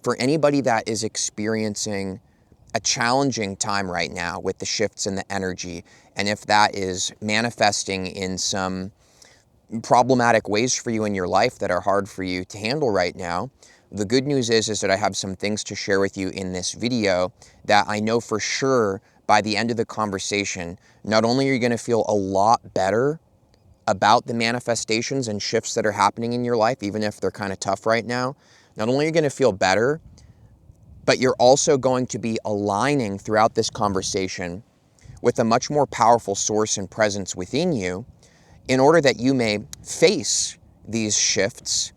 For anybody that is experiencing a challenging time right now with the shifts in the energy, and if that is manifesting in some problematic ways for you in your life that are hard for you to handle right now, the good news is that I have some things to share with you in this video that I know for sure by the end of the conversation, not only are you going to feel a lot better about the manifestations and shifts that are happening in your life, even if they're kind of tough right now, not only are you going to feel better, but you're also going to be aligning throughout this conversation with a much more powerful source and presence within you in order that you may face these shifts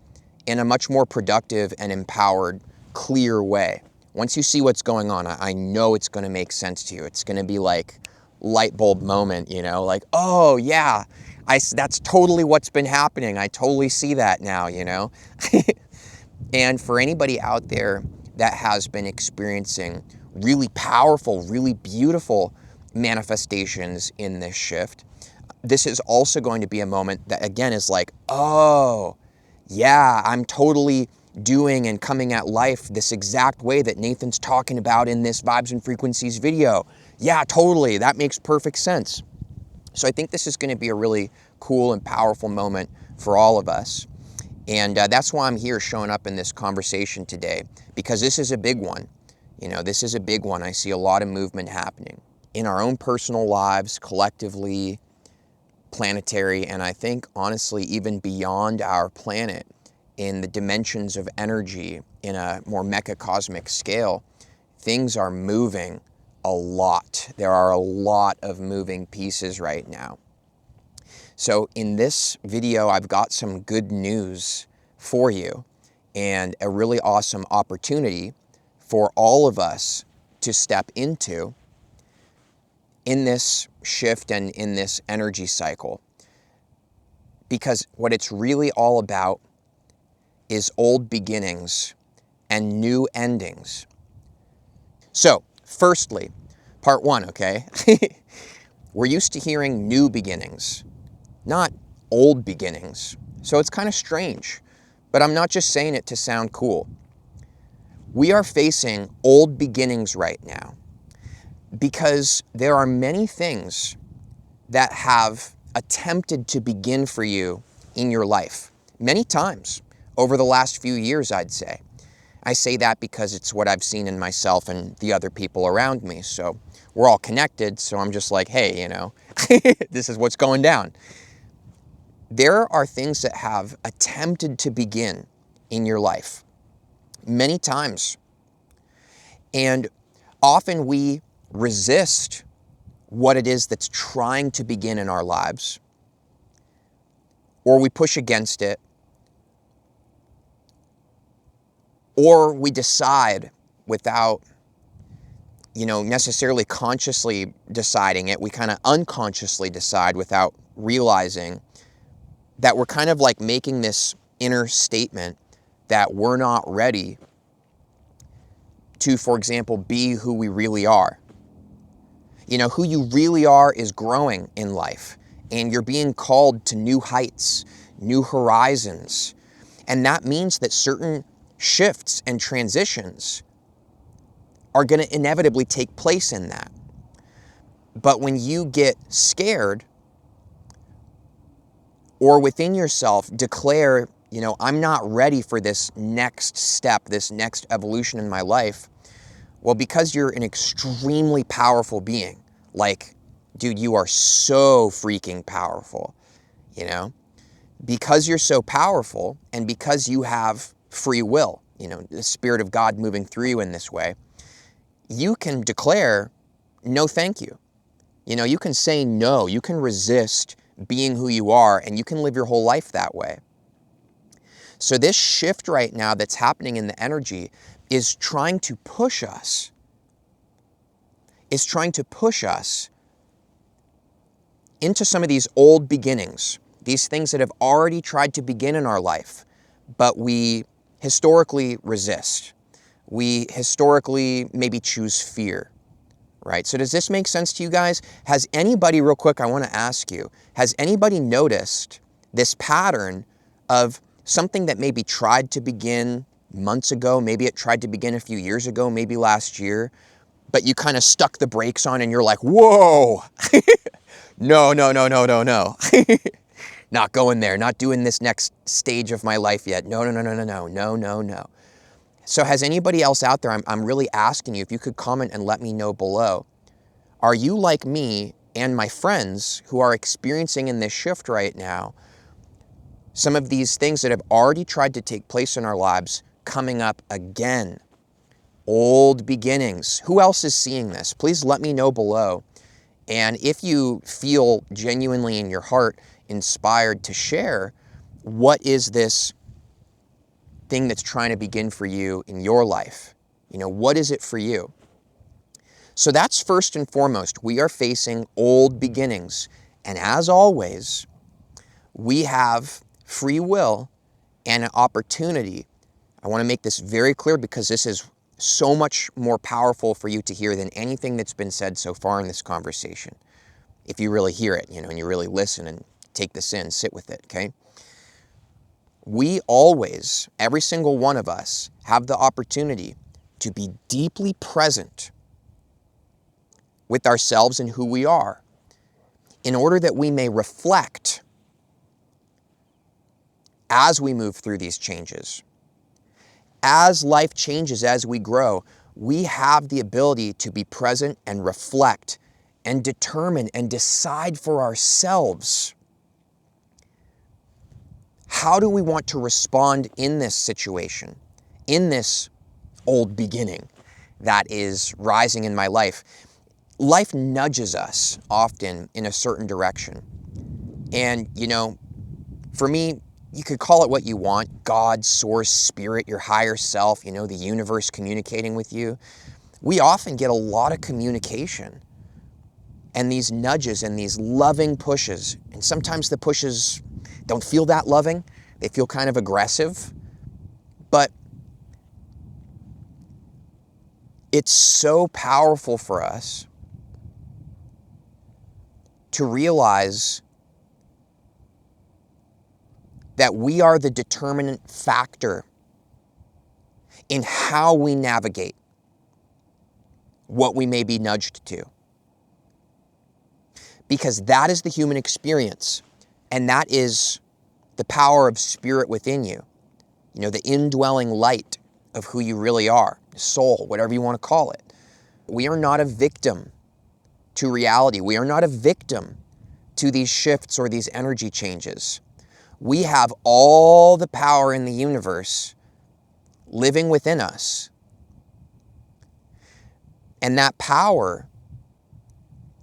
in a much more productive and empowered, clear way. Once you see what's going on, I know it's going to make sense to you. It's going to be like light bulb moment, you know, like, oh yeah, that's totally what's been happening. I totally see that now, you know. And for anybody out there that has been experiencing really powerful, really beautiful manifestations in this shift, this is also going to be a moment that, again, is like, oh, yeah, I'm totally doing and coming at life this exact way that Nathan's talking about in this Vibes and Frequencies video. Yeah, totally. That makes perfect sense. So I think this is going to be a really cool and powerful moment for all of us. And that's why I'm here showing up in this conversation today, because this is a big one. You know, this is a big one. I see a lot of movement happening in our own personal lives, collectively, planetary, and I think, honestly, even beyond our planet, in the dimensions of energy, in a more mecha-cosmic scale, things are moving a lot. There are a lot of moving pieces right now. So in this video, I've got some good news for you and a really awesome opportunity for all of us to step into in this shift and in this energy cycle. Because what it's really all about is old beginnings and new endings. So, firstly, part one, okay? We're used to hearing new beginnings, not old beginnings. So it's kind of strange, but I'm not just saying it to sound cool. We are facing old beginnings right now because there are many things that have attempted to begin for you in your life, many times over the last few years, I'd say. I say that because it's what I've seen in myself and the other people around me. So we're all connected, so I'm just like, hey, you know, this is what's going down. There are things that have attempted to begin in your life many times. And often we resist what it is that's trying to begin in our lives, or we push against it, or we decide without, you know, necessarily consciously deciding it. We kind of unconsciously decide without realizing that we're kind of like making this inner statement that we're not ready to, for example, be who we really are. You know, who you really are is growing in life, and you're being called to new heights, new horizons. And that means that certain shifts and transitions are going to inevitably take place in that. But when you get scared, or within yourself declare, you know, I'm not ready for this next step, this next evolution in my life, well, because you're an extremely powerful being, like, dude, you are so freaking powerful, you know? Because you're so powerful and because you have free will, you know, the Spirit of God moving through you in this way, you can declare, no, thank you. You know, you can say no, you can resist being who you are, and you can live your whole life that way. So this shift right now that's happening in the energy is trying to push us, into some of these old beginnings, these things that have already tried to begin in our life, but we historically resist. We historically maybe choose fear, right? So does this make sense to you guys? Has anybody, real quick, I want to ask you, has anybody noticed this pattern of something that maybe tried to begin months ago, maybe it tried to begin a few years ago, maybe last year, but you kind of stuck the brakes on and you're like, whoa, no, no, no, no, no, no. Not going there, not doing this next stage of my life yet. No, no, no, no, no, no, no, no, no. So has anybody else out there, I'm really asking you if you could comment and let me know below. Are you like me and my friends who are experiencing in this shift right now some of these things that have already tried to take place in our lives coming up again? Old beginnings. Who else is seeing this? Please let me know below. And if you feel genuinely in your heart inspired to share, what is this thing that's trying to begin for you in your life? You know, what is it for you? So that's first and foremost. We are facing old beginnings. And as always, we have free will and an opportunity. I want to make this very clear because this is so much more powerful for you to hear than anything that's been said so far in this conversation. If you really hear it, and you really listen and take this in, sit with it, okay? We always, every single one of us, have the opportunity to be deeply present with ourselves and who we are in order that we may reflect as we move through these changes. As life changes, as we grow, we have the ability to be present and reflect and determine and decide for ourselves. How do we want to respond in this situation, in this old beginning that is rising in my life? Life nudges us often in a certain direction. And, for me, you could call it what you want, God, source, spirit, your higher self, the universe communicating with you. We often get a lot of communication and these nudges and these loving pushes. And sometimes the pushes don't feel that loving. They feel kind of aggressive. But it's so powerful for us to realize that we are the determinant factor in how we navigate what we may be nudged to. Because that is the human experience, and that is the power of spirit within you. The indwelling light of who you really are, soul, whatever you want to call it. We are not a victim to reality. We are not a victim to these shifts or these energy changes. We have all the power in the universe living within us. And that power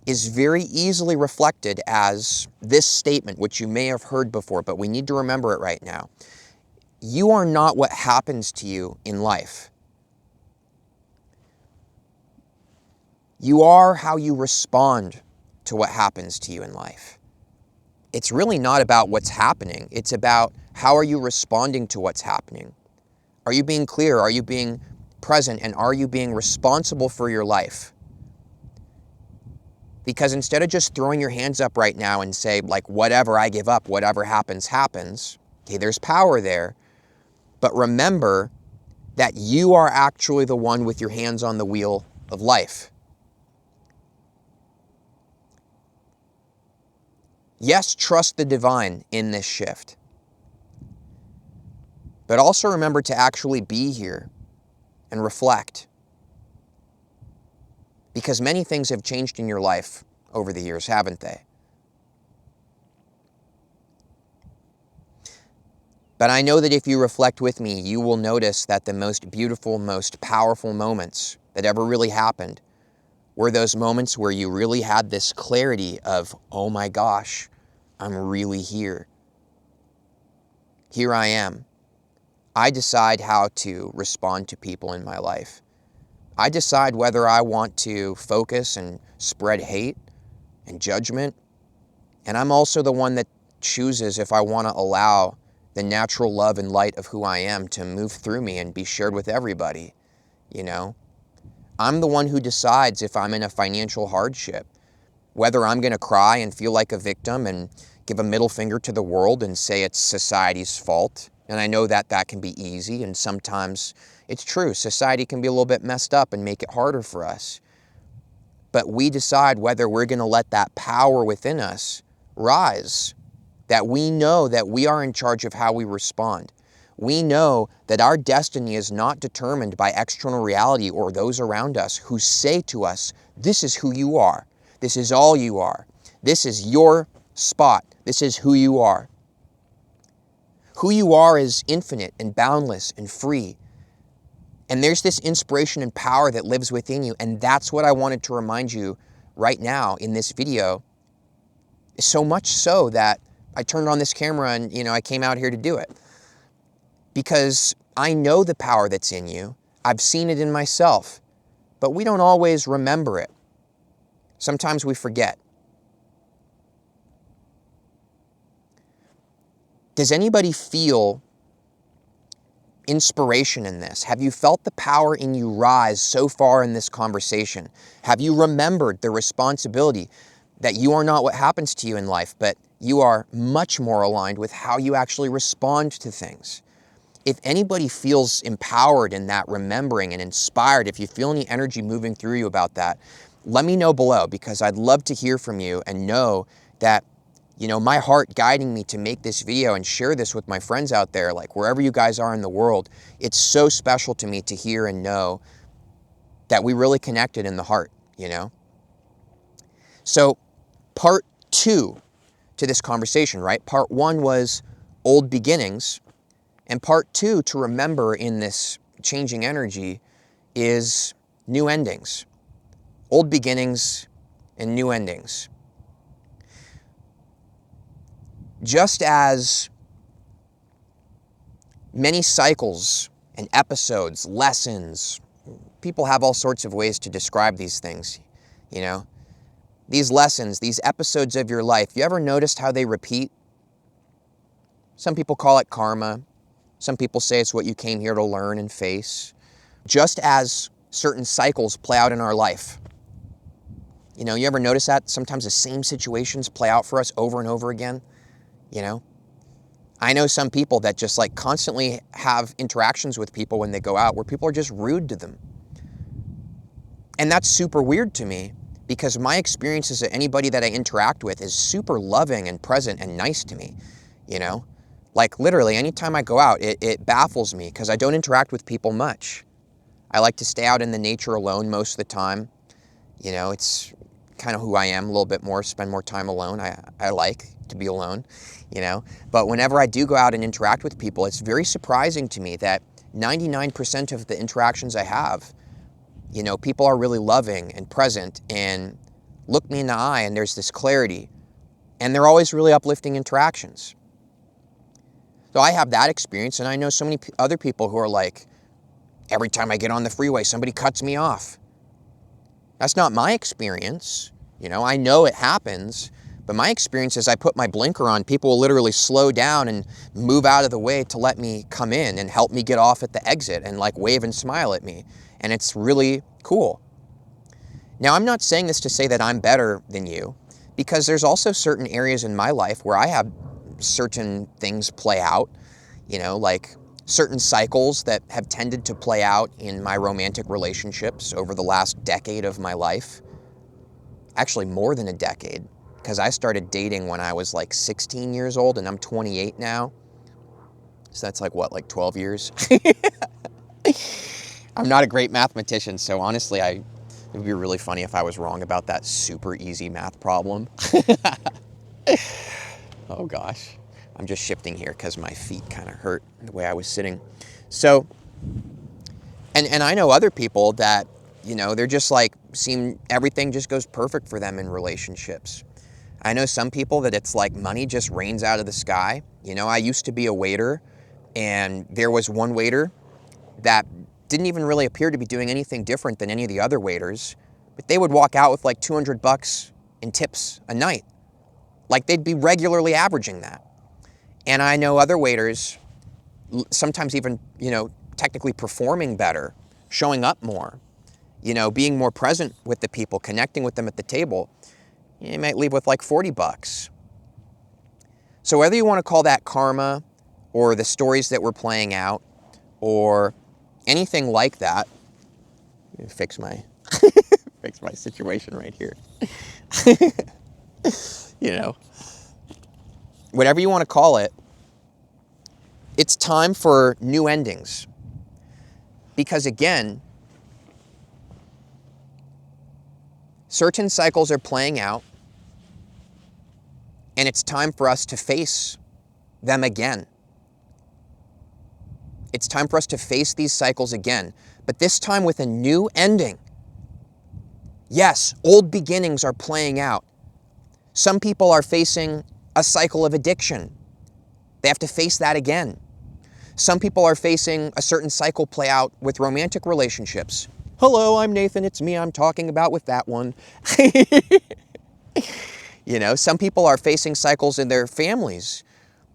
is very easily reflected as this statement, which you may have heard before, but we need to remember it right now. You are not what happens to you in life. You are how you respond to what happens to you in life. It's really not about what's happening. It's about how are you responding to what's happening. Are you being clear? Are you being present? And are you being responsible for your life? Because instead of just throwing your hands up right now and say, like, whatever, I give up, whatever happens, happens. Okay, there's power there. But remember that you are actually the one with your hands on the wheel of life. Yes, trust the divine in this shift. But also remember to actually be here and reflect. Because many things have changed in your life over the years, haven't they? But I know that if you reflect with me, you will notice that the most beautiful, most powerful moments that ever really happened were those moments where you really had this clarity of, oh my gosh, I'm really here. Here I am. I decide how to respond to people in my life. I decide whether I want to focus and spread hate and judgment. And I'm also the one that chooses if I want to allow the natural love and light of who I am to move through me and be shared with everybody, I'm the one who decides if I'm in a financial hardship, whether I'm going to cry and feel like a victim and give a middle finger to the world and say it's society's fault And I know that that can be easy, and sometimes it's true. Society can be a little bit messed up and make it harder for us. But we decide whether we're going to let that power within us rise, that we know that we are in charge of how we respond. We know that our destiny is not determined by external reality or those around us who say to us, this is who you are. This is all you are. This is your spot. This is who you are. Who you are is infinite and boundless and free. And there's this inspiration and power that lives within you. And that's what I wanted to remind you right now in this video. So much so that I turned on this camera and, I came out here to do it. Because I know the power that's in you. I've seen it in myself. But we don't always remember it. Sometimes we forget. Does anybody feel inspiration in this? Have you felt the power in you rise so far in this conversation? Have you remembered the responsibility that you are not what happens to you in life, but you are much more aligned with how you actually respond to things? If anybody feels empowered in that remembering and inspired, if you feel any energy moving through you about that, let me know below, because I'd love to hear from you and know that my heart guiding me to make this video and share this with my friends out there, like wherever you guys are in the world, it's so special to me to hear and know that we really connected in the heart, So part 2 to this conversation, right? Part 1 was old beginnings, and part 2 to remember in this changing energy is new endings. Old beginnings and new endings. Just as many cycles and episodes, lessons, people have all sorts of ways to describe these things, These lessons, these episodes of your life, you ever noticed how they repeat? Some people call it karma. Some people say it's what you came here to learn and face. Just as certain cycles play out in our life. You ever notice that? Sometimes the same situations play out for us over and over again. I know some people that just constantly have interactions with people when they go out where people are just rude to them. And that's super weird to me, because my experience is that anybody that I interact with is super loving and present and nice to me, Literally, anytime I go out, it baffles me because I don't interact with people much. I like to stay out in the nature alone most of the time. It's kind of who I am a little bit more, spend more time alone. I like to be alone, But whenever I do go out and interact with people, it's very surprising to me that 99% of the interactions I have, people are really loving and present and look me in the eye, and there's this clarity. And they're always really uplifting interactions. So I have that experience, and I know so many other people who are like, every time I get on the freeway, somebody cuts me off. That's not my experience. I know it happens, but my experience is I put my blinker on, people will literally slow down and move out of the way to let me come in and help me get off at the exit and wave and smile at me. And it's really cool. Now, I'm not saying this to say that I'm better than you, because there's also certain areas in my life where I have certain things play out, certain cycles that have tended to play out in my romantic relationships over the last decade of my life. Actually, more than a decade, because I started dating when I was 16 years old, and I'm 28 now. So that's 12 years? I'm not a great mathematician, so honestly, it would be really funny if I was wrong about that super easy math problem. Oh gosh, I'm just shifting here because my feet kind of hurt the way I was sitting. So, and I know other people that, they're just everything just goes perfect for them in relationships. I know some people that it's money just rains out of the sky. I used to be a waiter, and there was one waiter that didn't even really appear to be doing anything different than any of the other waiters, but they would walk out with $200 in tips a night. They'd be regularly averaging that. And I know other waiters, sometimes even, technically performing better, showing up more, being more present with the people, connecting with them at the table. You might leave with $40. So whether you want to call that karma or the stories that we're playing out or anything like that. Fix my fix my situation right here. You know, whatever you want to call it, it's time for new endings. Because again, certain cycles are playing out, and it's time for us to face them again. It's time for us to face these cycles again, but this time with a new ending. Yes, old beginnings are playing out. Some people are facing a cycle of addiction. They have to face that again. Some people are facing a certain cycle play out with romantic relationships. Hello, I'm Nathan. It's me I'm talking about with that one. You know, some people are facing cycles in their families.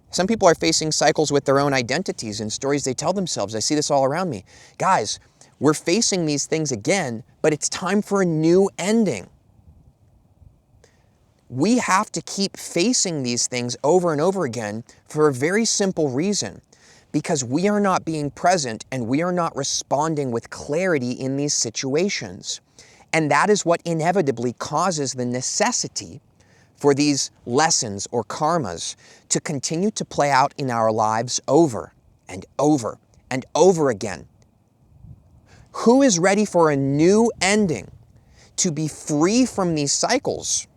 Some people are facing cycles with their own identities and stories they tell themselves. I see this all around me. Guys, we're facing these things again, but it's time for a new ending. We have to keep facing these things over and over again for a very simple reason. Because we are not being present and we are not responding with clarity in these situations. And that is what inevitably causes the necessity for these lessons or karmas to continue to play out in our lives over and over and over again. Who is ready for a new ending, to be free from these cycles,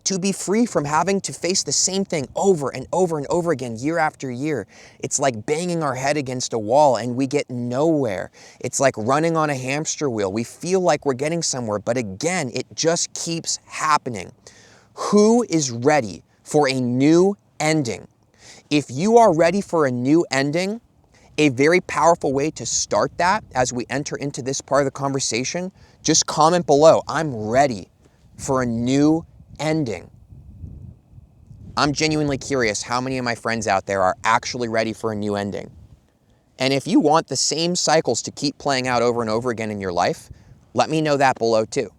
to be free from having to face the same thing over and over and over again, year after year? It's like banging our head against a wall and we get nowhere. It's like running on a hamster wheel. We feel like we're getting somewhere, but again, it just keeps happening. Who is ready for a new ending? If you are ready for a new ending, a very powerful way to start that as we enter into this part of the conversation, just comment below, I'm ready for a new ending. I'm genuinely curious how many of my friends out there are actually ready for a new ending. And if you want the same cycles to keep playing out over and over again in your life, let me know that below too.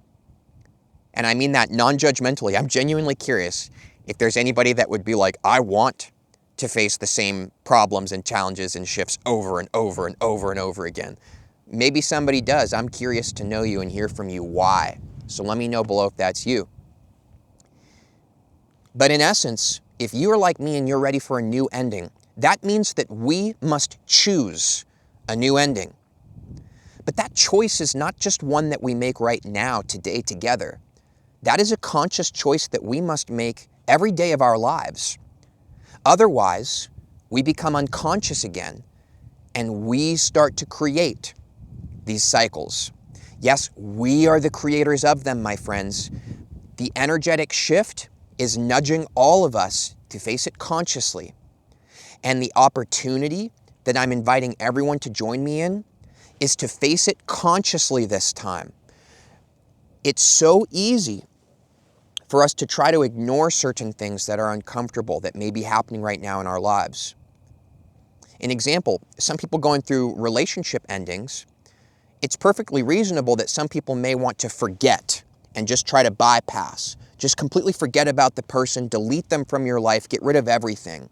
And I mean that non-judgmentally. I'm genuinely curious if there's anybody that would be like, I want to face the same problems and challenges and shifts over and over and over and over again. Maybe somebody does. I'm curious to know you and hear from you why. So let me know below if that's you. But in essence, if you're like me and you're ready for a new ending, that means that we must choose a new ending. But that choice is not just one that we make right now, today, together. That is a conscious choice that we must make every day of our lives. Otherwise, we become unconscious again, and we start to create these cycles. Yes, we are the creators of them, my friends. The energetic shift is nudging all of us to face it consciously. And the opportunity that I'm inviting everyone to join me in is to face it consciously this time. It's so easy for us to try to ignore certain things that are uncomfortable that may be happening right now in our lives. An example, some people going through relationship endings, it's perfectly reasonable that some people may want to forget and just try to bypass. Just completely forget about the person, delete them from your life, get rid of everything,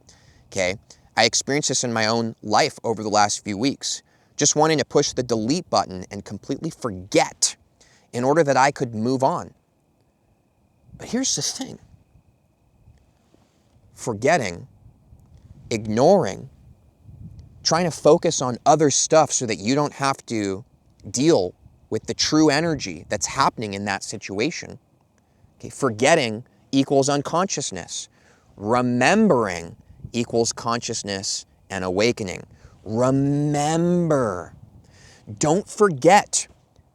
okay? I experienced this in my own life over the last few weeks, just wanting to push the delete button and completely forget in order that I could move on. But here's the thing. Forgetting, ignoring, trying to focus on other stuff so that you don't have to deal with the true energy that's happening in that situation. Okay, forgetting equals unconsciousness. Remembering equals consciousness and awakening. Remember. Don't forget.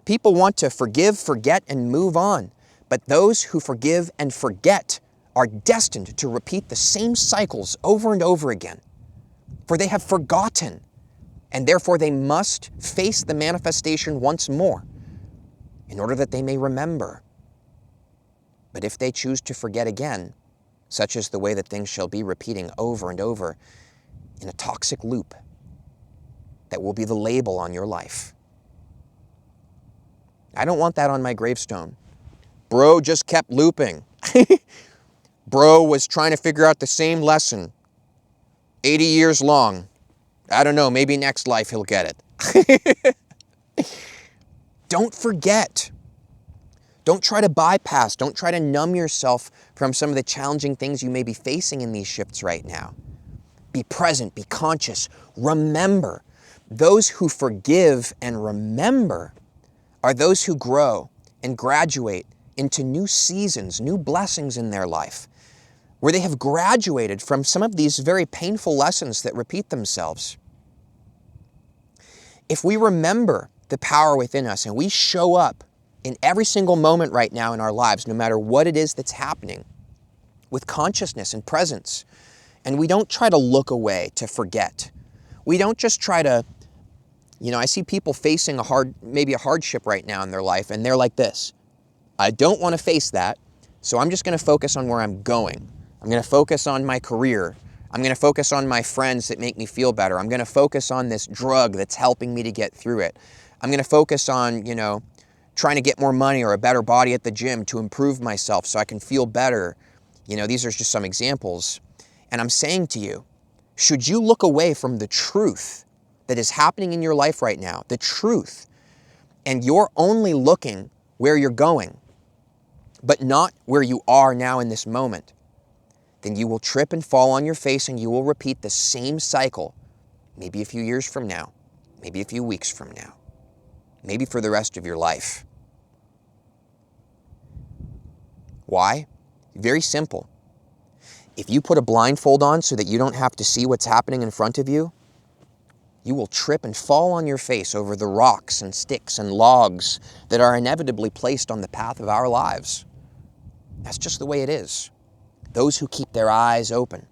People want to forgive, forget, and move on. But those who forgive and forget are destined to repeat the same cycles over and over again. For they have forgotten, and therefore they must face the manifestation once more in order that they may remember. But if they choose to forget again, such is the way that things shall be, repeating over and over in a toxic loop that will be the label on your life. I don't want that on my gravestone. Bro just kept looping. Bro was trying to figure out the same lesson 80 years long. I don't know, maybe next life he'll get it. Don't forget. Don't try to bypass. Don't try to numb yourself from some of the challenging things you may be facing in these shifts right now. Be present, be conscious. Remember, those who forgive and remember are those who grow and graduate into new seasons, new blessings in their life, where they have graduated from some of these very painful lessons that repeat themselves. If we remember the power within us and we show up in every single moment right now in our lives, no matter what it is that's happening, with consciousness and presence, and we don't try to look away to forget. We don't just try to, I see people facing maybe a hardship right now in their life, and they're like this: I don't want to face that, so I'm just going to focus on where I'm going. I'm going to focus on my career. I'm going to focus on my friends that make me feel better. I'm going to focus on this drug that's helping me to get through it. I'm going to focus on, trying to get more money or a better body at the gym to improve myself so I can feel better. These are just some examples. And I'm saying to you, should you look away from the truth that is happening in your life right now, the truth, and you're only looking where you're going, but not where you are now in this moment, then you will trip and fall on your face and you will repeat the same cycle, maybe a few years from now, maybe a few weeks from now, maybe for the rest of your life. Why? Very simple. If you put a blindfold on so that you don't have to see what's happening in front of you, you will trip and fall on your face over the rocks and sticks and logs that are inevitably placed on the path of our lives. That's just the way it is. Those who keep their eyes open,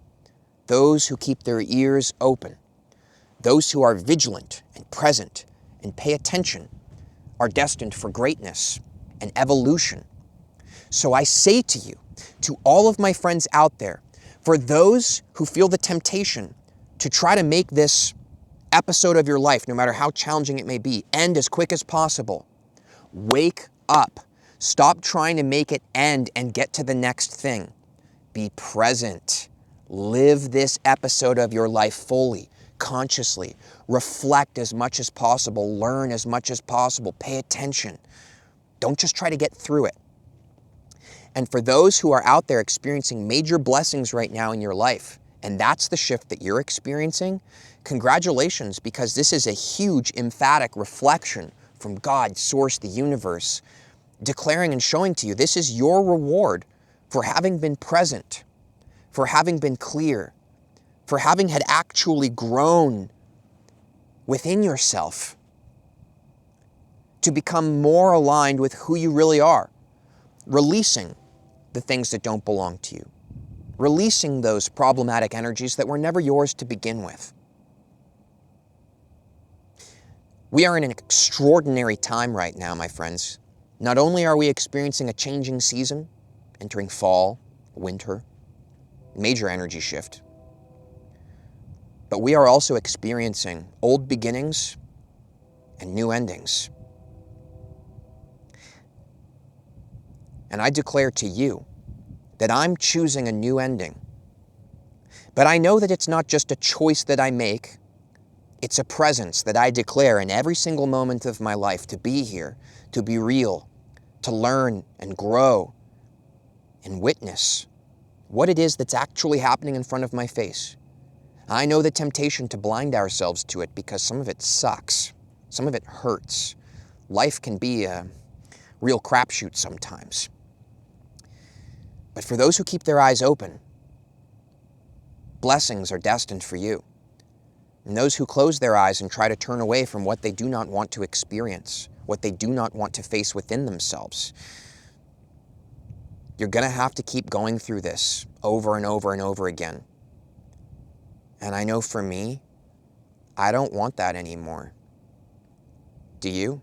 those who keep their ears open, those who are vigilant and present and pay attention are destined for greatness and evolution. So I say to you, to all of my friends out there, for those who feel the temptation to try to make this episode of your life, no matter how challenging it may be, end as quick as possible, wake up. Stop trying to make it end and get to the next thing. Be present. Live this episode of your life fully, consciously. Reflect as much as possible. Learn as much as possible. Pay attention. Don't just try to get through it. And for those who are out there experiencing major blessings right now in your life, and that's the shift that you're experiencing, congratulations, because this is a huge, emphatic reflection from God, Source, the universe, declaring and showing to you this is your reward for having been present, for having been clear, for having had actually grown within yourself to become more aligned with who you really are, releasing the things that don't belong to you, releasing those problematic energies that were never yours to begin with. We are in an extraordinary time right now, my friends. Not only are we experiencing a changing season, entering fall, winter, major energy shift, but we are also experiencing old beginnings and new endings. And I declare to you that I'm choosing a new ending. But I know that it's not just a choice that I make. It's a presence that I declare in every single moment of my life to be here, to be real, to learn and grow and witness what it is that's actually happening in front of my face. I know the temptation to blind ourselves to it because some of it sucks. Some of it hurts. Life can be a real crapshoot sometimes. But for those who keep their eyes open, blessings are destined for you. And those who close their eyes and try to turn away from what they do not want to experience, what they do not want to face within themselves, you're going to have to keep going through this over and over and over again. And I know for me, I don't want that anymore. Do you?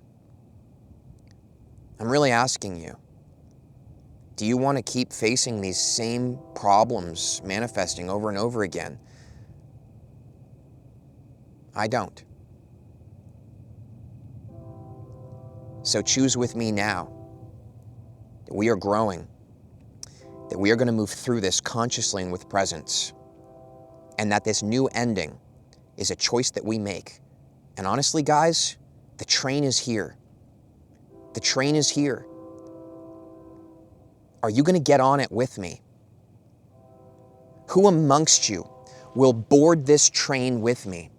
I'm really asking you. Do you want to keep facing these same problems manifesting over and over again? I don't. So choose with me now that we are growing, that we are going to move through this consciously and with presence. and that this new ending is a choice that we make. And honestly, guys, the train is here. The train is here. Are you going to get on it with me? Who amongst you will board this train with me?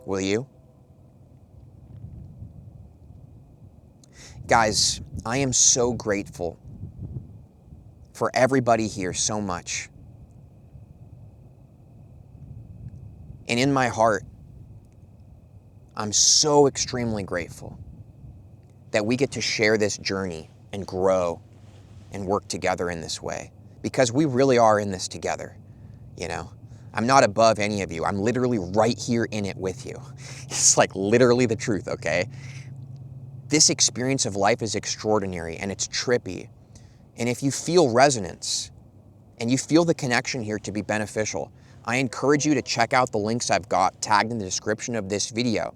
Will you? Guys, I am so grateful for everybody here so much. And in my heart, I'm so extremely grateful that we get to share this journey and grow and work together in this way, because we really are in this together, you know? I'm not above any of you. I'm literally right here in it with you. It's like literally the truth, okay? This experience of life is extraordinary and it's trippy. And if you feel resonance and you feel the connection here to be beneficial, I encourage you to check out the links I've got tagged in the description of this video.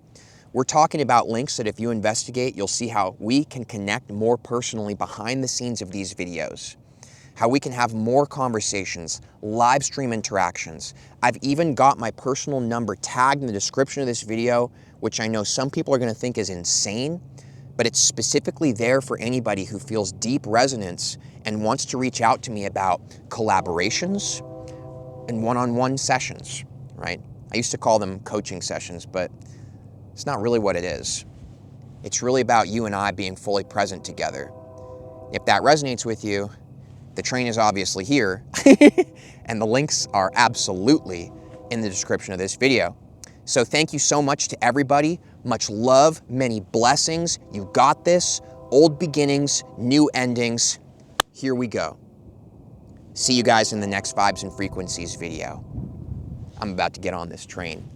We're talking about links that if you investigate, you'll see how we can connect more personally behind the scenes of these videos, how we can have more conversations, live stream interactions. I've even got my personal number tagged in the description of this video, which I know some people are going to think is insane, but it's specifically there for anybody who feels deep resonance and wants to reach out to me about collaborations and one-on-one sessions, right? I used to call them coaching sessions, but it's not really what it is. It's really about you and I being fully present together. If that resonates with you, the train is obviously here, and the links are absolutely in the description of this video. So thank you so much to everybody. Much love, many blessings. You got this. Old beginnings, new endings. Here we go. See you guys in the next Vibes and Frequencies video. I'm about to get on this train.